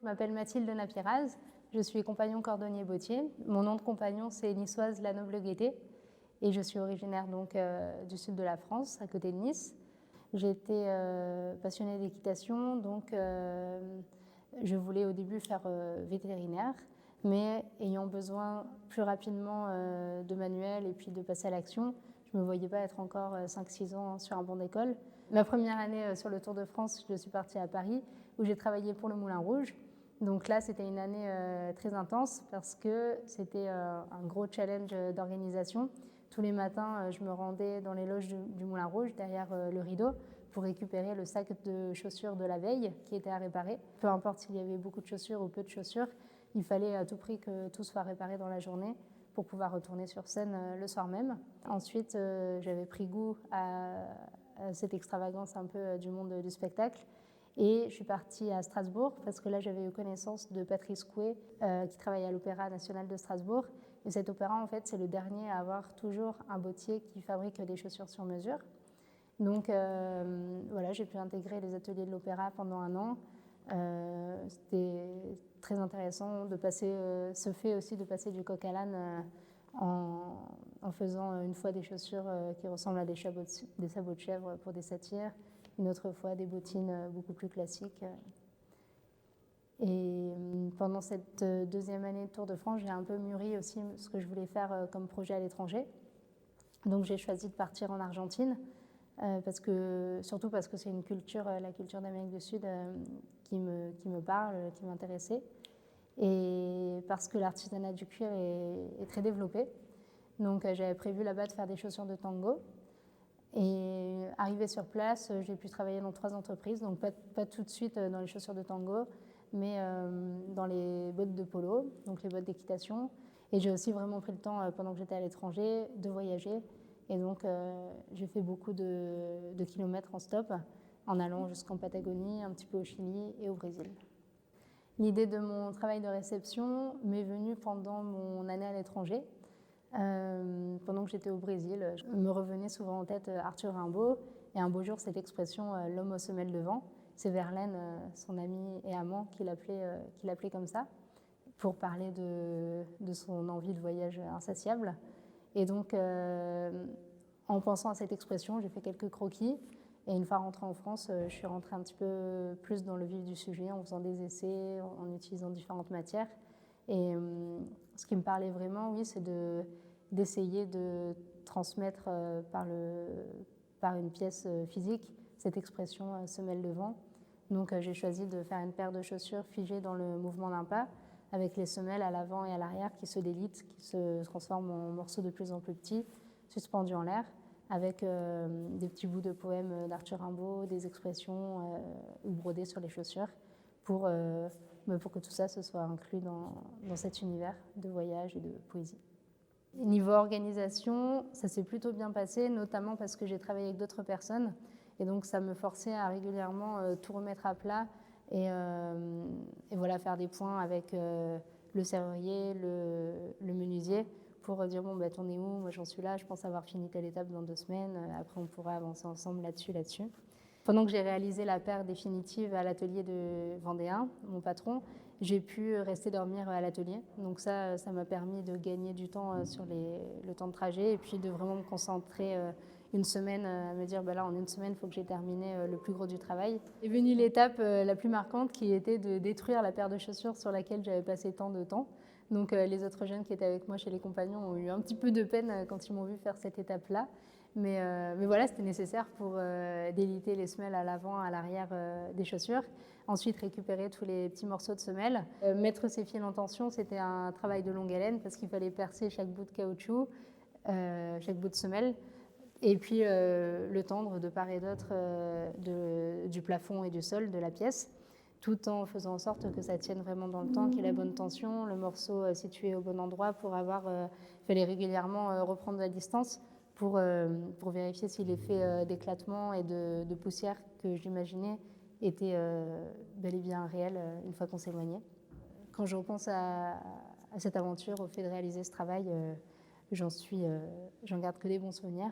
m'appelle Mathilde Napiraz, je suis compagnon cordonnier bottier. Mon nom de compagnon, c'est niçoise La Noble Gaîté et je suis originaire donc du sud de la France, à côté de Nice. J'ai été passionnée d'équitation, donc je voulais au début faire vétérinaire, mais ayant besoin plus rapidement de manuel et puis de passer à l'action, je ne me voyais pas être encore 5-6 ans sur un banc d'école. Ma première année sur le Tour de France, je suis partie à Paris, où j'ai travaillé pour le Moulin Rouge. Donc là, c'était une année très intense parce que c'était un gros challenge d'organisation. Tous les matins, je me rendais dans les loges du Moulin Rouge, derrière le rideau, pour récupérer le sac de chaussures de la veille qui était à réparer. Peu importe s'il y avait beaucoup de chaussures ou peu de chaussures, il fallait à tout prix que tout soit réparé dans la journée pour pouvoir retourner sur scène le soir même. Ensuite, j'avais pris goût à cette extravagance un peu du monde du spectacle. Et je suis partie à Strasbourg parce que là, j'avais eu connaissance de Patrice Coué qui travaille à l'Opéra national de Strasbourg. Et cet opéra, en fait, c'est le dernier à avoir toujours un bottier qui fabrique des chaussures sur mesure. Donc voilà, j'ai pu intégrer les ateliers de l'opéra pendant 1 an. C'était très intéressant de passer ce fait aussi de passer du coq à l'âne en faisant une fois des chaussures qui ressemblent à des sabots de chèvre pour des satyres, une autre fois des bottines beaucoup plus classiques. Et pendant cette deuxième année de Tour de France, j'ai un peu mûri aussi ce que je voulais faire comme projet à l'étranger. Donc j'ai choisi de partir en Argentine, surtout parce que c'est une culture, la culture d'Amérique du Sud, qui me parle, qui m'intéressait. Et parce que l'artisanat du cuir est très développé. Donc j'avais prévu là-bas de faire des chaussures de tango. Et arrivée sur place, j'ai pu travailler dans 3 entreprises, donc pas tout de suite dans les chaussures de tango, mais dans les bottes de polo, donc les bottes d'équitation. Et j'ai aussi vraiment pris le temps, pendant que j'étais à l'étranger, de voyager. Et donc j'ai fait beaucoup de kilomètres en stop, en allant jusqu'en Patagonie, un petit peu au Chili et au Brésil. L'idée de mon travail de réception m'est venue pendant mon année à l'étranger. Pendant que j'étais au Brésil, me revenait souvent en tête Arthur Rimbaud, et un beau jour cette expression « l'homme aux semelles de vent », c'est Verlaine, son ami et amant, qui l'appelait comme ça, pour parler de son envie de voyage insatiable. Et donc, en pensant à cette expression, j'ai fait quelques croquis, et une fois rentrée en France, je suis rentrée un petit peu plus dans le vif du sujet, en faisant des essais, en utilisant différentes matières. Et ce qui me parlait vraiment, oui, c'est d'essayer de transmettre par une pièce physique cette expression semelle de vent. Donc j'ai choisi de faire une paire de chaussures figées dans le mouvement d'un pas, avec les semelles à l'avant et à l'arrière qui se délitent, qui se transforment en morceaux de plus en plus petits, suspendus en l'air, avec des petits bouts de poèmes d'Arthur Rimbaud, des expressions ou brodées sur les chaussures, pour que tout ça se soit inclus dans cet univers de voyage et de poésie. Niveau organisation, ça s'est plutôt bien passé, notamment parce que j'ai travaillé avec d'autres personnes, et donc ça me forçait à régulièrement tout remettre à plat et voilà, faire des points avec le serrurier, le menuisier, pour dire bon, bah, t'en es où? Moi j'en suis là, je pense avoir fini telle étape dans 2 semaines, après on pourra avancer ensemble là-dessus. Pendant que j'ai réalisé la paire définitive à l'atelier de Vendéen, mon patron, j'ai pu rester dormir à l'atelier. Donc ça m'a permis de gagner du temps sur le temps de trajet, et puis de vraiment me concentrer une semaine, à me dire bah là en une semaine il faut que j'ai terminé le plus gros du travail. Est venue l'étape la plus marquante, qui était de détruire la paire de chaussures sur laquelle j'avais passé tant de temps. Donc les autres jeunes qui étaient avec moi chez les compagnons ont eu un petit peu de peine quand ils m'ont vu faire cette étape-là. Mais voilà, c'était nécessaire pour déliter les semelles à l'avant, à l'arrière des chaussures. Ensuite, récupérer tous les petits morceaux de semelles. Mettre ces fils en tension, c'était un travail de longue haleine parce qu'il fallait percer chaque bout de caoutchouc, chaque bout de semelle, et puis le tendre de part et d'autre du plafond et du sol de la pièce, tout en faisant en sorte que ça tienne vraiment dans le temps, qu'il y ait la bonne tension, le morceau situé au bon endroit pour il fallait régulièrement reprendre la distance pour vérifier si l'effet d'éclatement et de poussière que j'imaginais était bel et bien réel une fois qu'on s'éloignait. Quand je repense à cette aventure, au fait de réaliser ce travail, j'en garde que des bons souvenirs.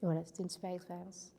Et voilà, c'était une super expérience.